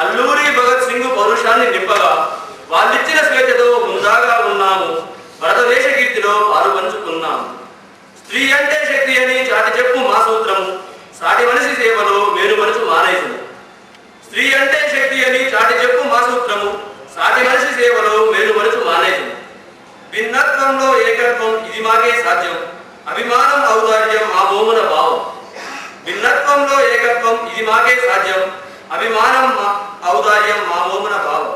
అల్లూరి భగత్ సింగ్ పౌరుషాన్ని నింపగా వాళ్ళిచ్చిన స్వేచ్ఛతో ముందాగా ఉన్నాము. భరతదేశ కీర్తిలో పాలు పంచుకున్నాము. స్త్రీ అంటే శక్తి అని చాటి చెప్పు మా సూత్రము, సాటి మనిషి సేవలో మేలుమనసు మానేసము. స్త్రీ అంటే శక్తి అని చాటి చెప్పు మా సూత్రము, సాటి మనిషి సేవలో మేలుమనసు మానేసము. భిన్నత్వంలో ఏకత్వం ఇది మాకే సాధ్యం, అభిమానం ఔదార్యం మా మోమున భావం. భిన్నత్వంలో ఏకత్వం ఇది మాకే సాధ్యం, అభిమానం ఔదార్యం మా మోమున భావం.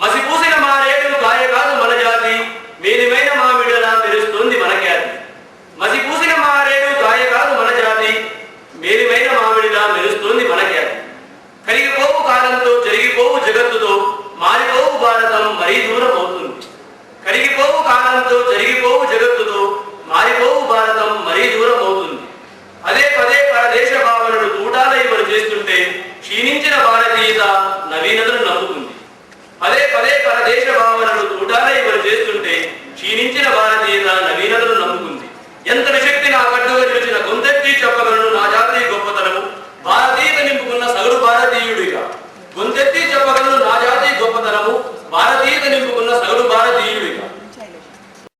మసిపూసిన మా రేటు గాయ కాదు మన జాతి, మేలిమైన మా విడల మెరుస్తుంది మన ఖ్యాతి. మసిపూసిన మా రేటు గాయ కాదు మన జాతి, మేలిమైన మామిడిలా మెరుస్తుంది మన ఖ్యాతి. కరిగిపోవు కాలంతో జరిగిపోవు జగత్తుతో మారిపోవు భారతం మరీ దూరం అవుతుంది. కరిగిపోవు కాలంతో జరిగిపోవు జగత్తుతో మారిపోవు భారతం మరీ దూరం అవుతుంది. అదే పదే పరదేశ భావనలు తూటాలై మనం చేస్తుంటే క్షీణించిన భారతీయత నవీనతను నమ్ముతుంది. పదే పదే పరదేశ భావనలు తూటాలై మనం చేస్తుంటే క్షీణించిన భారతీయత నవీనతను నమ్ముకుంది. ఎంత శక్తి నా కట్టుగా నిలిచిన గొంతెత్తి చెప్పగలను నా జాతి